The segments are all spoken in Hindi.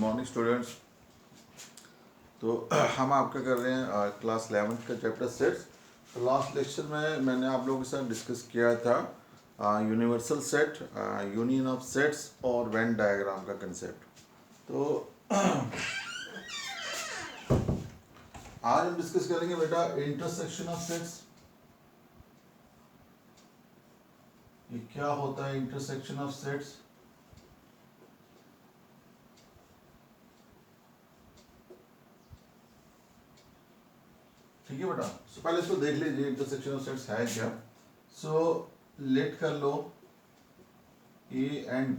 Morning students. तो हम आपका कर रहे हैं क्लास 11th का चैप्टर सेट्स। तो लास्ट लेक्चर में मैंने आप लोगों के साथ डिस्कस किया था universal set, union of sets और वेन डायग्राम का कंसेप्ट। तो आज हम डिस्कस करेंगे बेटा इंटरसेक्शन ऑफ सेट्स। ये क्या होता है इंटरसेक्शन ऑफ सेट्स? ठीक है बेटा। सो पहले इसको देख लीजिए इंटरसेक्शन ऑफ सेट्स है क्या। सो लेट कर लो A and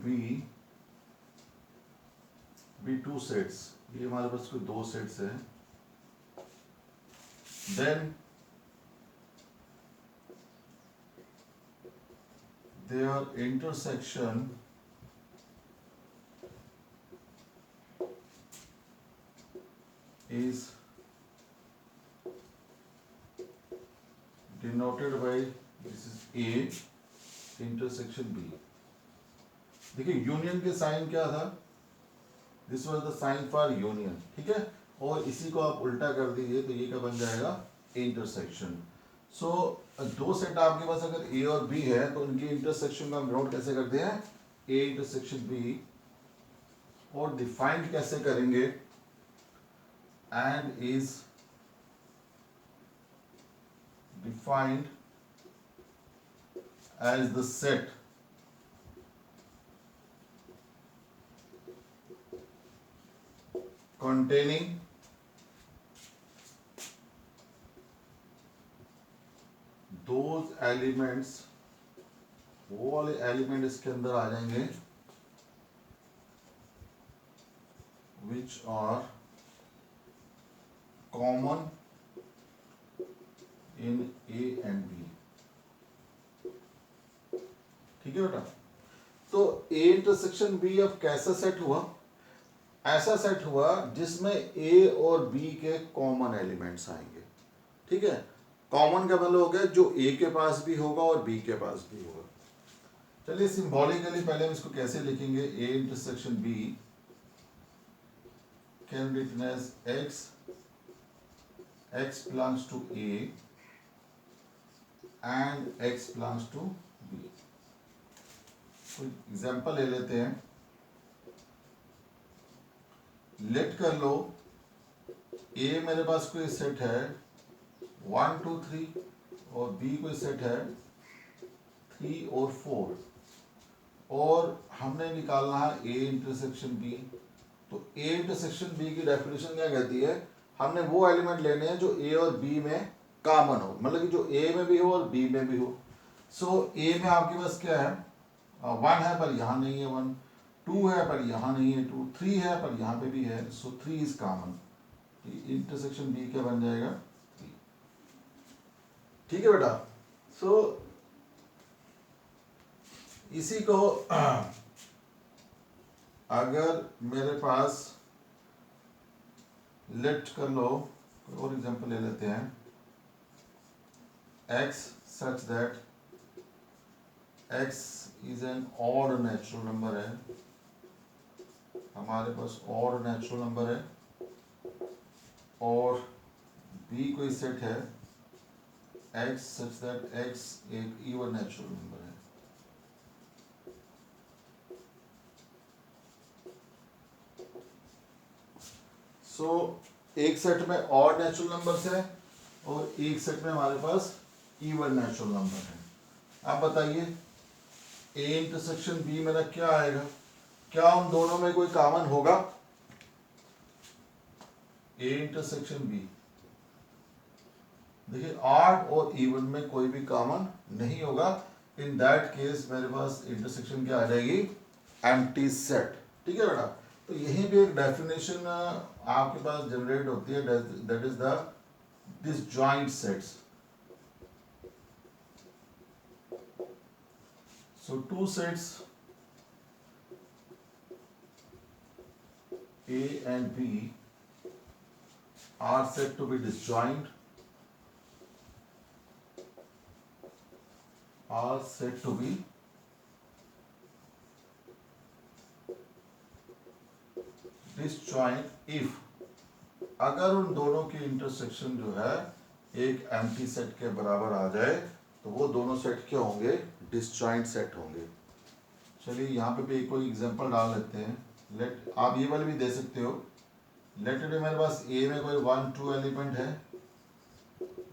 B two sets. ये हमारे पास कोई दो सेट्स हैं। Then their intersection is denoted by this is A intersection B। देखिए यूनियन के साइन क्या था? This was the sign for union, ठीक है। और इसी को आप उल्टा कर दीजिए तो ये क्या बन जाएगा? इंटरसेक्शन। सो दो सेट आपके पास अगर ए और बी है तो उनकी इंटरसेक्शन का हम नोट कैसे करते हैं? A intersection B. और डिफाइंड कैसे करेंगे? And is defined as the set containing those elements, वो वाले एलिमेंट इसके अंदर आ जाएंगे which are common in A and B। ठीक है बेटा। तो A इंटरसेक्शन B अब कैसा सेट हुआ? ऐसा सेट हुआ जिसमें A और B के कॉमन एलिमेंट्स आएंगे। ठीक है। कॉमन का मतलब हो गया जो A के पास भी होगा और B के पास भी होगा। चलिए सिंबॉलिकली पहले हम इसको कैसे लिखेंगे? A intersection B can be written as x belongs to A and x belongs to B। कोई एग्जांपल ले लेते हैं। लेट कर लो A मेरे पास कोई सेट है 1 2 3 और B कोई सेट है 3 और 4 और हमने निकालना है A इंटरसेक्शन B। तो A इंटरसेक्शन B की डेफिनेशन क्या कहती है? हमने वो एलिमेंट लेने हैं जो A और B में कॉमन हो, मतलब कि जो A में भी हो और B में भी हो। सो A में आपके पास क्या है? 1 है पर यहाँ नहीं है 1, 2 है पर यहाँ नहीं है 2, 3 है पर यहाँ पे भी है। सो 3 इज कॉमन। इंटरसेक्शन B क्या बन जाएगा? 3। ठीक है बेटा। सो इसी को अगर मेरे पास लेट कर लो, और एग्जांपल ले लेते हैं। x such that x is an odd natural number है, हमारे पास ऑड नेचुरल नंबर है। और b कोई सेट है x such that x एक इवन नेचुरल नंबर है। सो एक सेट में ऑड नेचुरल नंबर्स है और एक सेट में हमारे पास इवन नेचुरल नंबर है। आप बताइए A इंटरसेक्शन B मेरा क्या आएगा? क्या उन दोनों में कोई कॉमन होगा? A इंटरसेक्शन B, देखिए ऑड और इवन में कोई भी कॉमन नहीं होगा। इन दैट केस मेरे पास इंटरसेक्शन क्या आ जाएगी? Empty set. ठीक है बेटा। तो यहीं पे एक डेफिनेशन आपके पास जनरेट होती है, that is the disjoint sets। So two sets A and B are said to be disjoint, are said to be disjoint disjoint if, अगर उन दोनों की इंटरसेक्शन जो है एक एम्प्टी सेट के बराबर आ जाए तो वो दोनों सेट क्या होंगे, डिसजॉइंट सेट होंगे। चलिए यहाँ पे भी कोई एग्जांपल डाल लेते हैं। लेट, आप ये वाले भी दे सकते हो। लेट इट मेरे पास ए में कोई 1 2 एलिमेंट है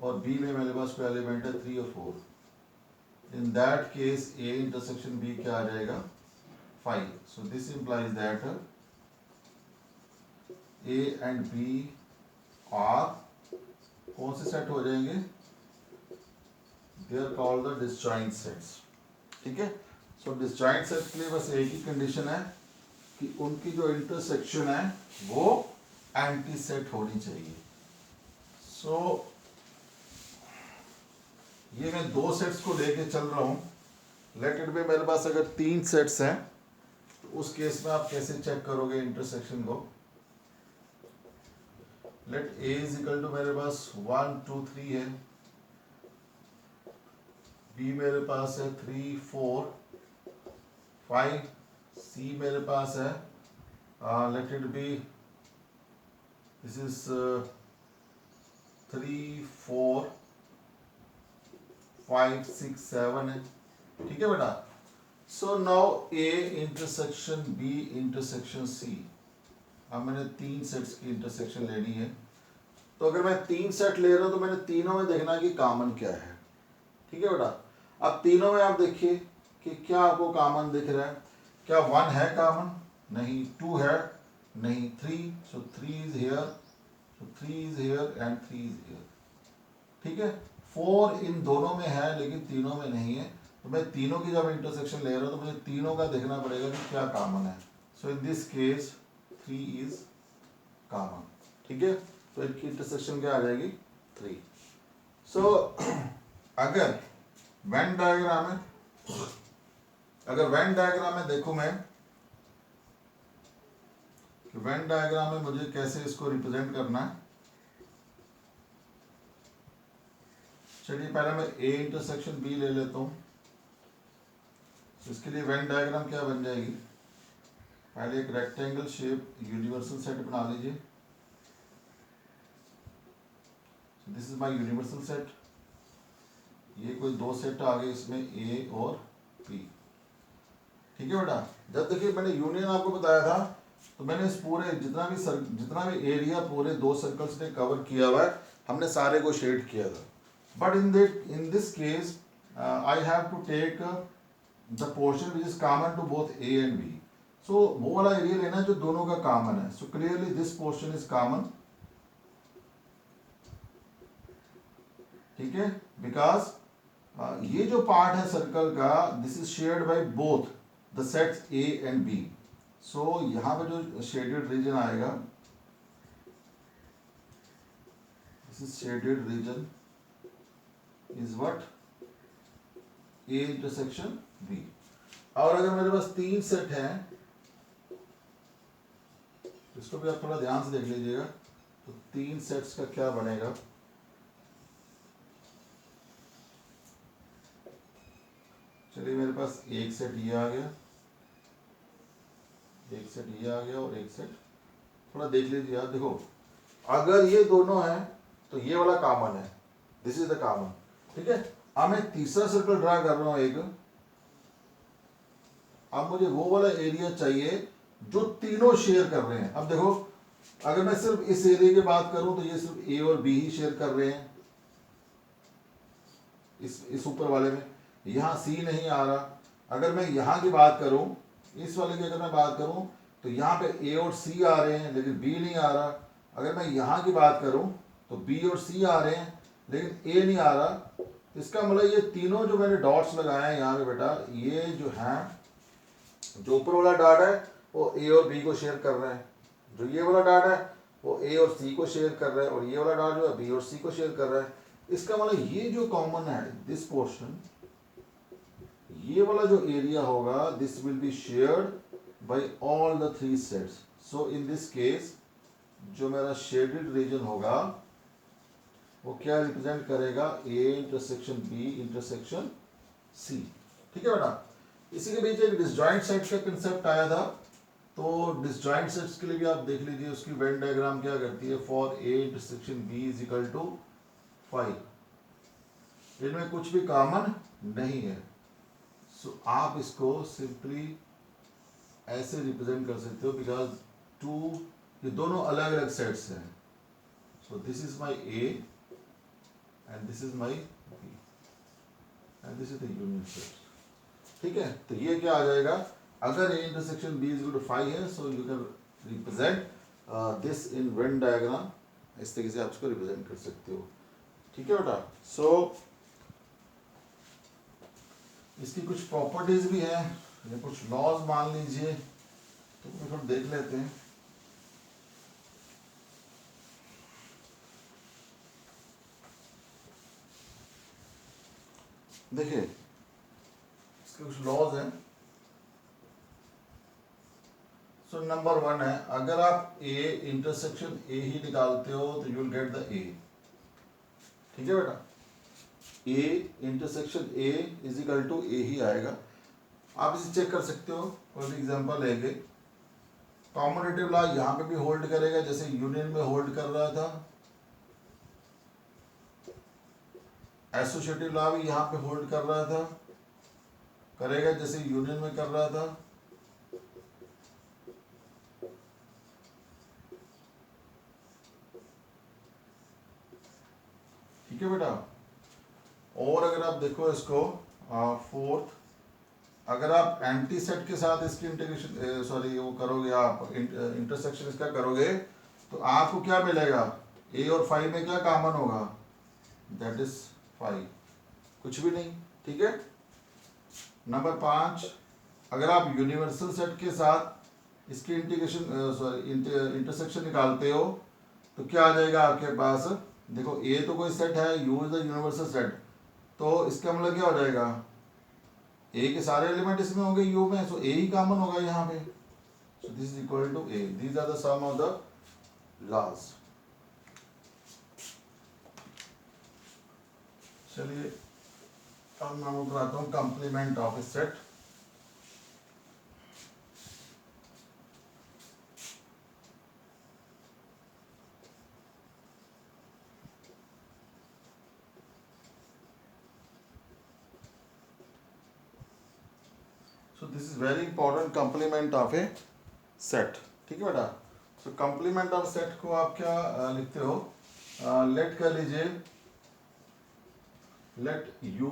और बी में मेरे पास कोई एलिमेंट है 3 और 4। In that case A intersection B क्या आ जाएगा, 5। So this implies that A and B are कौन से सेट हो जाएंगे, they are called the disjoint sets. ठीक है, सो डिसजॉइंट सेट के लिए बस एक ही कंडीशन है कि उनकी जो इंटरसेक्शन है वो एंटी सेट होनी चाहिए। सो ये मैं दो सेट्स को लेके चल रहा हूं। लेट इट बी मेरे पास अगर 3 सेट्स हैं तो उस केस में आप कैसे चेक करोगे इंटरसेक्शन को। Let A is equal to मेरे पास 1 2 3 है, बी मेरे पास है 3 4 5, सी मेरे पास है let it be this is 3 4 5 6 7 है। ठीक है बेटा। So now A intersection B intersection C, अब मैंने 3 सेट्स की इंटरसेक्शन लेनी है। तो अगर मैं 3 सेट ले रहा हूं तो मैंने तीनों में देखना है कि कॉमन क्या है। ठीक है बेटा। अब तीनों में आप देखिए कि क्या आपको कॉमन दिख रहा है। क्या 1 है कॉमन, नहीं। 2 है, नहीं। 3, सो 3 is here, so 3 is here and 3 is here. ठीक है। 4 इन दोनों में है लेकिन तीनों में नहीं है। तो मैं तीनों की जब इंटरसेक्शन ले रहा हूं तो मुझे तीनों का देखना पड़ेगा कि क्या कॉमन है। So in this case 3 is common. ठीक है, तो इनकी इंटरसेक्शन क्या आ जाएगी, 3। सो अगर वेन डायग्राम है, अगर वेन डायग्राम में देखूं मैं कि वेन डायग्राम में मुझे कैसे इसको रिप्रेजेंट करना है। चलिए पहले मैं ए इंटरसेक्शन बी ले लेता हूं। इसके लिए वेन डायग्राम क्या बन जाएगी, पहले एक रेक्टेंगल शेप यूनिवर्सल सेट बना लीजिए। This is my universal set. ये कोई दो सेट आ गए इसमें ए और बी। ठीक है बेटा। जब देखिए मैंने यूनियन आपको बताया था तो मैंने इस पूरे जितना भी एरिया पूरे 2 सर्कल्स ने कवर किया हुआ है हमने सारे को शेड किया था। But in this case I have to take the portion which is common to both A and B. So वो वाला एरिया लेना जो दोनों का कॉमन है। So clearly this portion is common. ठीक है, बिकॉज ये जो पार्ट है सर्कल का this is shared by both the sets A and B. So यहां पे जो शेडेड रीजन आएगा this is shaded region is what, A intersection B. और अगर मेरे पास 3 सेट हैं, इसको भी आप थोड़ा ध्यान से देख लीजिएगा, तो 3 सेट्स का क्या बनेगा। चलिए मेरे पास एक सेट ये आ गया, एक सेट ये आ गया और एक सेट, थोड़ा देख लीजिए यार। देखो अगर ये दोनों हैं तो ये वाला कॉमन है, दिस इज द कॉमन। ठीक है। अब मैं तीसरा सर्कल ड्रा कर रहा हूं एक। अब मुझे वो वाला एरिया चाहिए जो तीनों शेयर कर रहे हैं। अब देखो अगर मैं सिर्फ इस एरिया की बात करूं तो ये सिर्फ ए और बी ही शेयर कर रहे हैं इस ऊपर वाले में। यहाँ सी नहीं आ रहा। अगर मैं यहाँ की बात करूं, इस वाले की अगर मैं बात करूं तो यहाँ पे ए और सी आ रहे हैं लेकिन बी नहीं आ रहा। अगर मैं यहाँ की बात करूं तो बी और सी आ रहे हैं लेकिन ए नहीं आ रहा। इसका मतलब ये तीनों जो मैंने डॉट्स लगाए हैं यहाँ पे बेटा, ये जो है जो ऊपर वाला डॉट है वो ए और बी को शेयर कर रहे हैं, जो ये वाला डॉट है वो ए और सी को शेयर कर रहा है, और ये वाला डॉट जो है बी और सी को शेयर कर रहा है। इसका मतलब ये जो कॉमन है दिस पोर्शन, ये वाला जो एरिया होगा this will be shared by all the 3 sets. So in this case जो मेरा शेडेड रीजन होगा वो क्या रिप्रेजेंट करेगा, A intersection B intersection C. ठीक है बेटा। इसी के बीच एक डिसजॉइंट सेट का कंसेप्ट आया था, तो डिसजॉइंट सेट्स के लिए भी आप देख लीजिए, उसकी वेन डायग्राम क्या करती है, for A intersection B is equal to 5, इनमें कुछ भी कॉमन नहीं है। सो आप इसको सिंपली ऐसे रिप्रेजेंट कर सकते हो, बिकॉज टू, ये दोनों अलग अलग सेट्स हैं। So this is my A and this is my B and this is the union set. ठीक है, तो ये क्या आ जाएगा, अगर A intersection B is equal to 5 है, so you can represent this in Venn diagram, इस तरीके से आप इसको रिप्रेजेंट कर सकते हो। ठीक है बेटा। सो इसकी कुछ प्रॉपर्टीज भी हैं या कुछ लॉज मान लीजिए, तो थोड़ा देख लेते हैं। देखिए इसके कुछ लॉज हैं। सो नंबर 1 है, अगर आप ए इंटरसेक्शन ए ही निकालते हो तो you will get the A. ठीक है बेटा, A intersection A is equal to A ही आएगा। आप इसे चेक कर सकते हो, कोई भी एग्जांपल लेंगे। कॉम्यूटेटिव लॉ यहाँ पे भी होल्ड करेगा जैसे यूनियन में होल्ड कर रहा था, एसोसिएटिव लॉ भी यहाँ पे होल्ड कर रहा था, करेगा जैसे यूनियन में कर रहा था। ठीक है बेटा। और अगर आप देखो इसको फोर्थ, अगर आप एंटी सेट के साथ इसकी इंटीग्रेशन सॉरी वो करोगे, आप इंटरसेक्शन इसका करोगे, तो आपको क्या मिलेगा, ए और 5 में क्या कॉमन होगा, दैट इज 5, कुछ भी नहीं। ठीक है। नंबर 5, अगर आप यूनिवर्सल सेट के साथ इसकी इंटीग्रेशन सॉरी इंटरसेक्शन निकालते हो, तो क्या आ जाएगा आपके पास, देखो ए तो कोई सेट है, you is the universal set, तो इसका मतलब क्या हो जाएगा, ए के सारे एलिमेंट इसमें होंगे यू में, सो ए ही कॉमन होगा यहाँ पे। So this is equal to A. These are the some of the laws. चलिए अब मैं बनाता हूँ complement of A set. So this is very important, complement of a set। ठीक है बेटा। So complement of set को आप क्या लिखते हो, लेट कर लीजिए, let U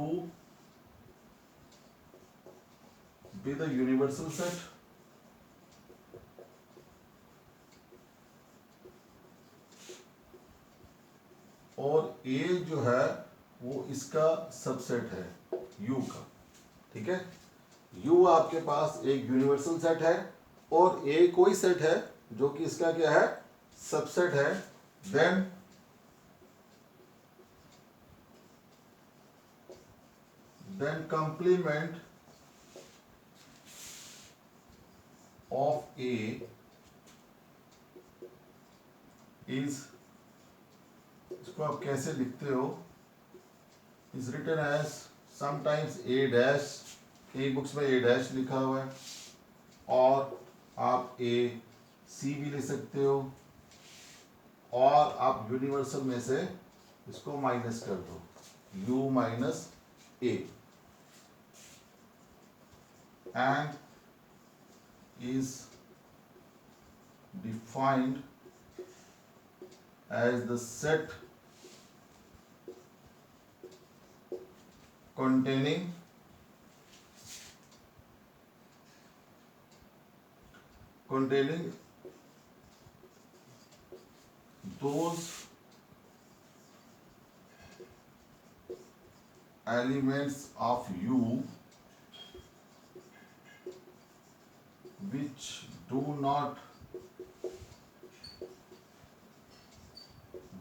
be the universal set और A जो है वो इसका सबसेट है U का। ठीक है, U आपके पास एक यूनिवर्सल सेट है और A कोई सेट है जो कि इसका क्या है, सबसेट है। then complement of A is, इसको आप कैसे लिखते हो, is written as sometimes A dash, कई बुक्स में A डैश लिखा हुआ है, और आप A C भी लिख सकते हो, और आप यूनिवर्सल में से इसको माइनस कर दो, U minus A, and is defined as the set containing those elements of U which do not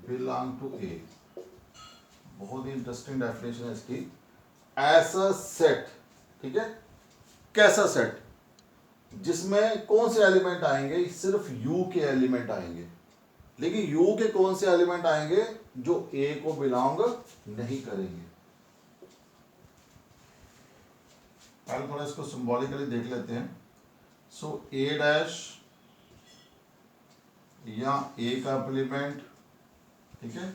belong to A। बहुत ही इंटरेस्टिंग डेफिनेशन है इसकी। ऐसा सेट, ठीक है, कैसा सेट जिसमें कौन से एलिमेंट आएंगे, सिर्फ U के एलिमेंट आएंगे, लेकिन U के कौन से एलिमेंट आएंगे जो A को बिलोंग नहीं करेंगे। पहले थोड़ा इसको सिंबॉलिकली देख लेते हैं। सो ए डैश या ए कॉम्प्लीमेंट, ठीक है।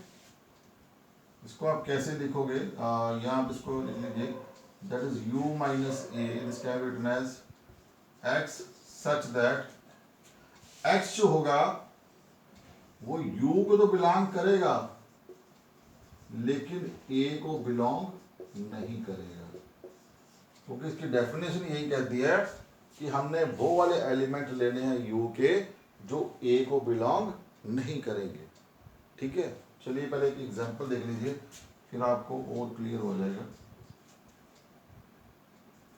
इसको आप कैसे लिखोगे, यहाँ आप इसको लिख लीजिए, that is u minus A, this can be written as x such that x जो होगा वो u को तो बिलोंग करेगा लेकिन a को बिलोंग नहीं करेगा, क्योंकि इसकी डेफिनेशन यही कहती है कि हमने वो वाले एलिमेंट लेने हैं u के जो a को बिलोंग नहीं करेंगे, ठीक है। चलिए पहले एक एग्जांपल देख लीजिए, फिर आपको और क्लियर हो जाएगा।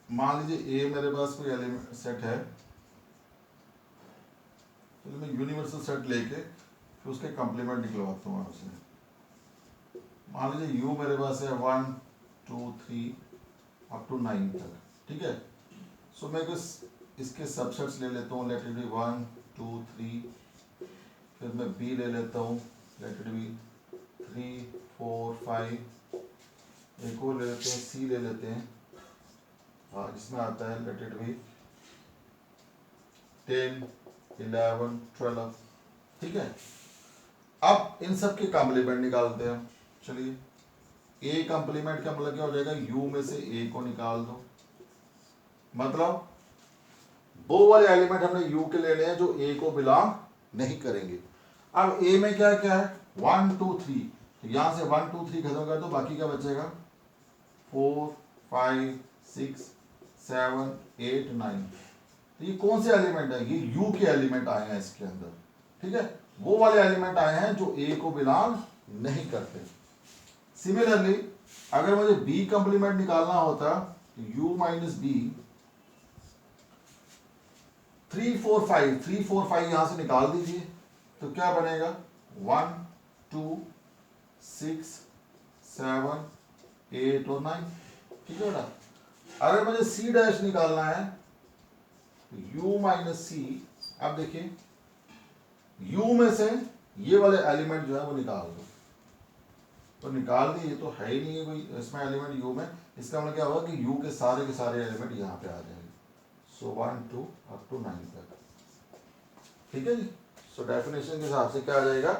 मान लीजिए a मेरे पास कोई एलिमेंट सेट है, तो मैं यूनिवर्सल सेट लेके फिर उसके कॉम्प्लीमेंट निकलवाता हूँ आपसे। मान लीजिए u मेरे पास है 1 2 3 अप टू 9 तक, ठीक है। सो मैं कुछ इसके सबसेट्स ले लेता हूँ, लेट इट बी 1 2 3, फिर मैं b ले लेता हूँ, लेट इट बी 3 4 5, एक और ले लेते हैं, c ले लेते हैं, हाँ जिसमें आता है लेट इट बी 10 11 12, ठीक है। अब इन सब के कॉम्प्लीमेंट निकालते हैं। चलिए ए कॉम्प्लीमेंट का मतलब क्या हो जाएगा, u में से a को निकाल दो, मतलब वो वाले एलिमेंट हमने u के लेने हैं जो a को बिलोंग नहीं करेंगे। अब a में क्या क्या है 1 2 3, तो यहां से 1 2 3 खत्म कर दो, बाकी क्या बचेगा 4 5 6 7 8 9। तो ये कौन से एलिमेंट है, ये u के एलिमेंट आए हैं इसके अंदर, ठीक है। वो वाले एलिमेंट आए हैं जो a को बिलोंग नहीं करते। सिमिलरली अगर मुझे b कंप्लीमेंट निकालना होता तो u माइनस बी 3 4 5 यहां से निकाल दीजिए, तो क्या बनेगा 1 2 6 7 8 और 9, ठीक है बेटा। अगर मुझे c डैश निकालना है तो u माइनस सी, अब देखिए u में से ये वाले एलिमेंट जो है वो निकाल दो, तो निकाल दिए, ये तो है ही नहीं है कोई इसमें एलिमेंट u में, इसका मतलब क्या होगा कि u के सारे एलिमेंट यहाँ पे आ जाएंगे। सो 1 2 अप टू 9 तक, ठीक है जी। सो डेफिनेशन के हिसाब से क्या आ जाएगा,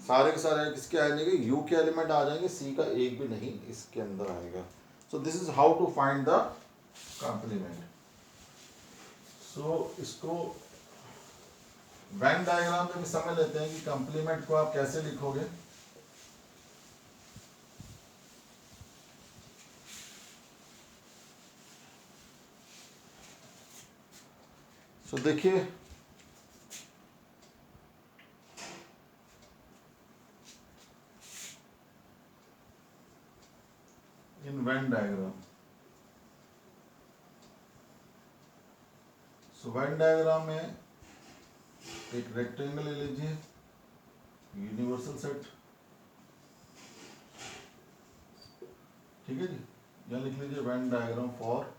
सारे के सारे किसके आ जाएंगे, u के एलिमेंट आ जाएंगे, c का एक भी नहीं इसके अंदर आएगा। So this is how to find the complement. So इसको वेन डायग्राम में भी समझ लेते हैं कि कॉम्प्लीमेंट को आप कैसे लिखोगे। सो देखिए in Venn diagram, so Venn diagram में एक रेक्टेंगल ले लीजिए, यूनिवर्सल सेट, ठीक है जी। यहाँ लिख लीजिए Venn diagram for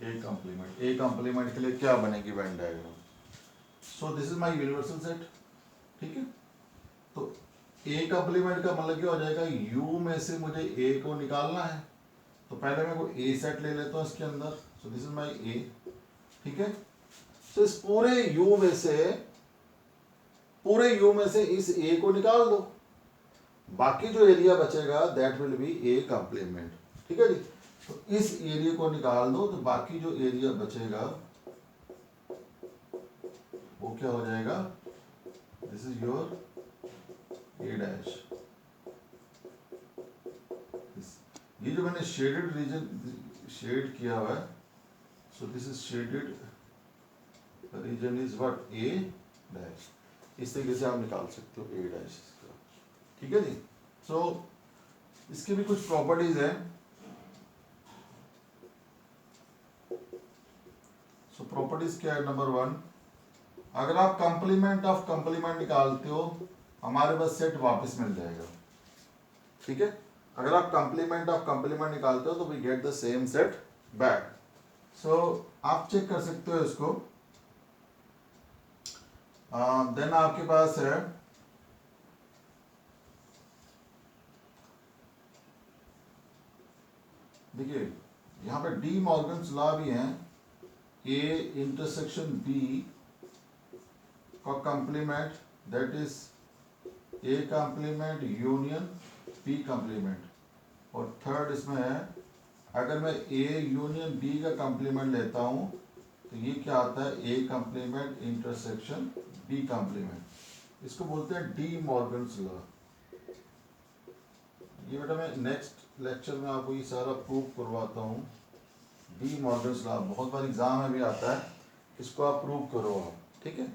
A complement. A complement के लिए क्या बनेगी Venn diagram, so this is my universal set, ठीक है। तो ए कॉम्प्लीमेंट का मतलब क्या हो जाएगा, u में से मुझे a को निकालना है, तो पहले मैं कोई a सेट ले लेता हूँ इसके अंदर, सो दिस इज माय a, ठीक है। तो इस पूरे u में से इस a को निकाल दो, बाकी जो एरिया बचेगा that will be A complement, ठीक है जी। तो इस एरिया को निकाल दो, तो बाकी जो एरिया बचेगा वो क्या हो जाएगा, this is your A dash. ये जो मैंने शेडेड रीजन शेड किया हुआ है, सो this is shaded region is what A dash. इस तरीके से आप निकाल सकते हो ए डैश, ठीक है जी। सो इसकी भी कुछ प्रॉपर्टीज हैं। सो प्रॉपर्टीज क्या है, नंबर 1, अगर आप कंप्लीमेंट ऑफ कंप्लीमेंट निकालते हो हमारे पास सेट वापस मिल जाएगा, ठीक है। अगर आप कंप्लीमेंट ऑफ कंप्लीमेंट निकालते हो तो we get the same set back. So आप चेक कर सकते हो इसको। देन आपके पास है देखिए यहाँ पे डी मॉर्गन्स लॉ भी हैं ए इंटरसेक्शन बी का complement, that is A complement union B complement. और थर्ड इसमें है, अगर मैं ए यूनियन बी का कंप्लीमेंट लेता हूं तो ये क्या आता है, A complement intersection B complement. इसको बोलते हैं डी मॉर्गन्स लॉ। ये बेटा मैं नेक्स्ट लेक्चर में आपको ये सारा प्रूव करवाता हूँ। डी मॉर्गन्स लॉ बहुत बार एग्जाम में भी आता है, इसको आप प्रूव करो आप, ठीक है।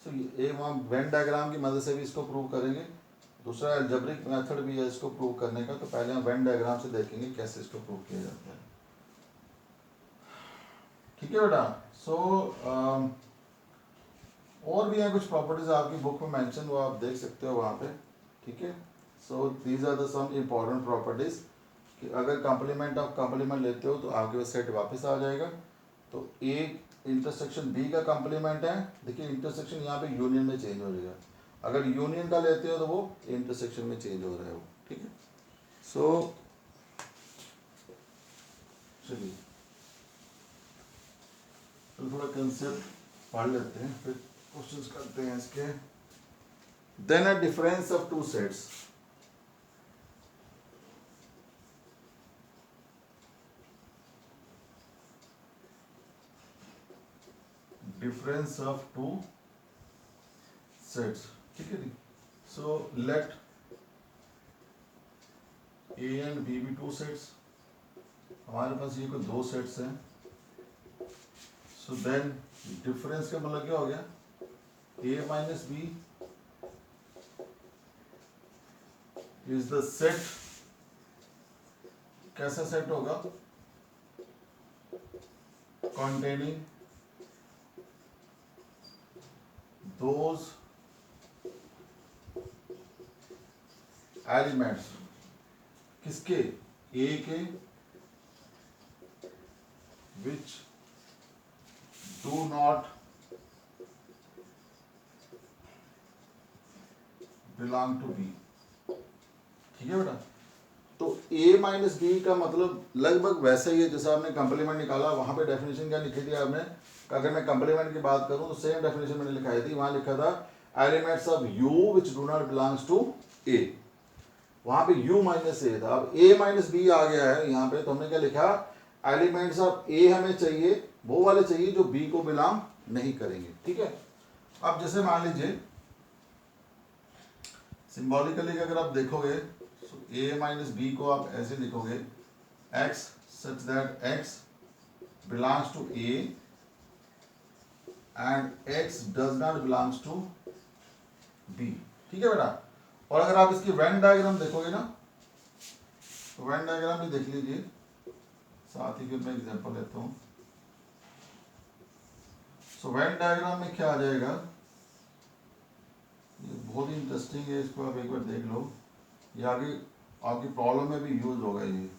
सो ये हम वेन डायग्राम की मदद से भी इसको प्रूव करेंगे। दूसरा एल्जेब्रिक मेथड भी है इसको प्रूव करने का, तो पहले हम वेन डायग्राम से देखेंगे कैसे इसको प्रूव किया जाता है, ठीक है बेटा। सो और भी हैं कुछ प्रॉपर्टीज आपकी बुक में मेंशन, वो आप देख सकते हो वहाँ पे, ठीक है। So these are the some important properties कि अगर कंप्लीमेंट ऑफ कंप्लीमेंट लेते हो तो आपके पास सेट वापस आ जाएगा। तो ए इंटरसेक्शन बी का कंप्लीमेंट है, देखिए इंटरसेक्शन यहाँ पे यूनियन में चेंज हो जाएगा। अगर यूनियन का लेते हो तो वो इंटरसेक्शन में चेंज हो रहा है वो, ठीक है। सो चलिए तो थोड़ा कंसेप्ट पढ़ लेते हैं, फिर क्वेश्चंस करते हैं इसके। Then uh difference of two sets, difference of two sets, ठीक है जी। So let A and B भी टू सेट्स, हमारे पास ये कोई दो सेट्स हैं। सो देन डिफरेंस का मतलब क्या हो गया, A minus B is the set, कैसा सेट होगा, containing those एलिमेंट्स, किसके, ए के, which do not belong to B, ठीक है बेटा। तो ए माइनस बी का मतलब लगभग वैसा ही है जैसा आपने कंप्लीमेंट निकाला, वहां पे डेफिनेशन क्या लिखी थी आपने, अगर मैं कंप्लीमेंट की बात करूं तो सेम डेफिनेशन मैंने लिखाई थी, वहां लिखा था elements of U which do not belongs to A, वहां पे u माइनस ए था। अब a माइनस बी आ गया है यहाँ पे, तो हमने क्या लिखा, एलिमेंट्स ऑफ a हमें चाहिए, वो वाले चाहिए जो b को बिलोंग नहीं करेंगे, ठीक है। अब जैसे मान लीजिए सिंबॉलिकली अगर आप देखोगे तो a माइनस बी को आप ऐसे लिखोगे, x such that x belongs to a and x does not belongs to b, ठीक है बेटा। और अगर आप इसकी वेन डायग्राम देखोगे ना, तो वेन डायग्राम भी देख लीजिए, साथ ही फिर मैं एग्जांपल लेता हूं। सो वेन डायग्राम में क्या आ जाएगा, ये बहुत ही इंटरेस्टिंग है, इसको आप एक बार देख लो, ये आगे आपकी प्रॉब्लम में भी यूज होगा, ये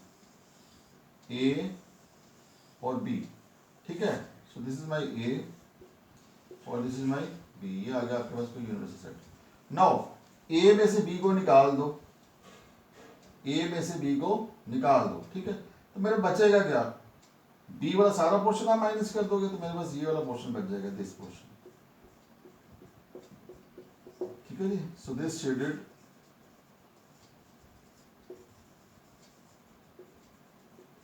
ए और बी, ठीक है। सो दिस इज माई ए और दिस इज माई बी, ये आ गया आपके पास कोई यूनिवर्सल सेट। नाउ ए में से बी को निकाल दो, ए में से बी को निकाल दो, ठीक है। तो मेरे बचेगा क्या, बी वाला सारा पोर्शन आप माइनस कर दोगे तो मेरे पास ये वाला पोर्शन बच जाएगा, दिस पोर्शन, ठीक है जी। सो दिस शेडेड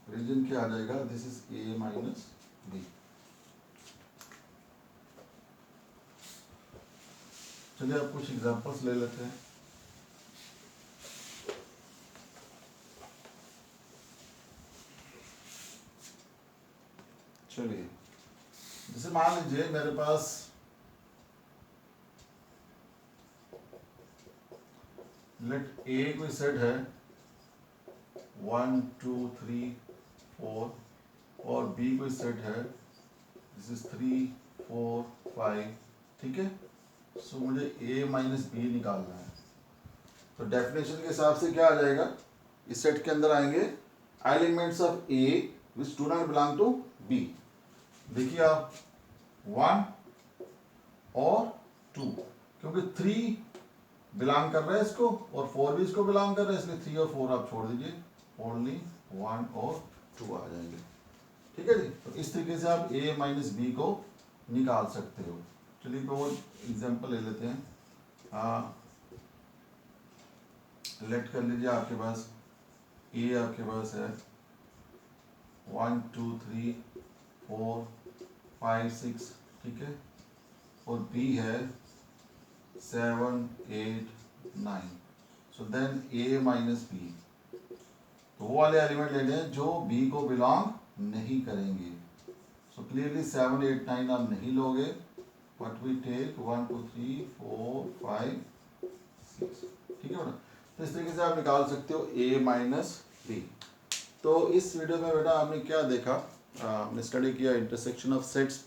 रीजन क्या आ जाएगा, this is A minus B. चलिए आप कुछ एग्जांपल्स ले लेते हैं। चलिए जैसे मान लीजिए मेरे पास लेट ए कोई सेट है 1 2 3 4 और बी कोई सेट है दिस इज 3 4 5, ठीक है। सो मुझे ए माइनस बी निकालना है, तो डेफिनेशन के हिसाब से क्या आ जाएगा, इस सेट के अंदर आएंगे elements of A which do not belong to B. देखिए आप 1 और 2, क्योंकि 3 बिलोंग कर रहा है इसको और 4 भी इसको बिलोंग कर रहा है, इसलिए 3 और 4 आप छोड़ दीजिए, ओनली 1 और 2 आ जाएंगे, ठीक है जी। तो इस तरीके से आप a माइनस बी को निकाल सकते हो। चलिए एक और एग्जांपल ले लेते हैं। लेट कर लीजिए आपके पास a आपके पास है 1 2 3 4 5 6, ठीक है, और b है 7 8 9। So then a minus B, तो वो वाले एलिमेंट लेने हैं जो b को बिलोंग नहीं करेंगे। सो क्लियरली 7 8 9 आप नहीं लोगे, बट वी टेक 1 2 3 4 5 6, ठीक है बेटा। तो इस तरीके से आप निकाल सकते हो a माइनस बी। तो इस वीडियो में बेटा आपने क्या देखा, हमने स्टडी किया इंटरसेक्शन ऑफ सेट्स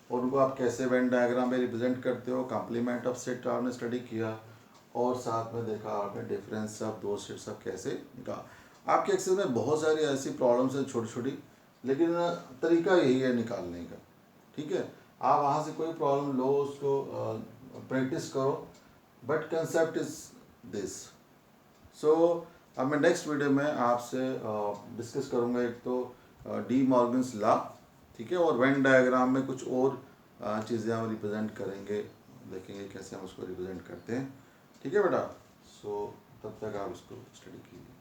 और उनको आप कैसे वेन डायग्राम में रिप्रेजेंट करते हो, कॉम्प्लीमेंट ऑफ सेट आपने स्टडी किया, और साथ में देखा आपने डिफरेंस ऑफ दो सेट्स आप कैसे निकाल। आपके एक्सेल में बहुत सारी ऐसी प्रॉब्लम्स हैं छोटी छोटी, लेकिन तरीका यही है निकालने का, ठीक है। आप वहाँ से कोई प्रॉब्लम लो, उसको प्रैक्टिस करो, बट कंसेप्ट इज दिस। सो अब मैं नेक्स्ट वीडियो में आपसे डिस्कस करूँगा एक तो डी मॉर्गन्स लॉ, ठीक है, और वेन डायग्राम में कुछ और चीज़ें हम रिप्रेजेंट करेंगे, देखेंगे कैसे हम उसको रिप्रेजेंट करते हैं, ठीक है बेटा। सो तब तक आप इसको स्टडी कीजिए।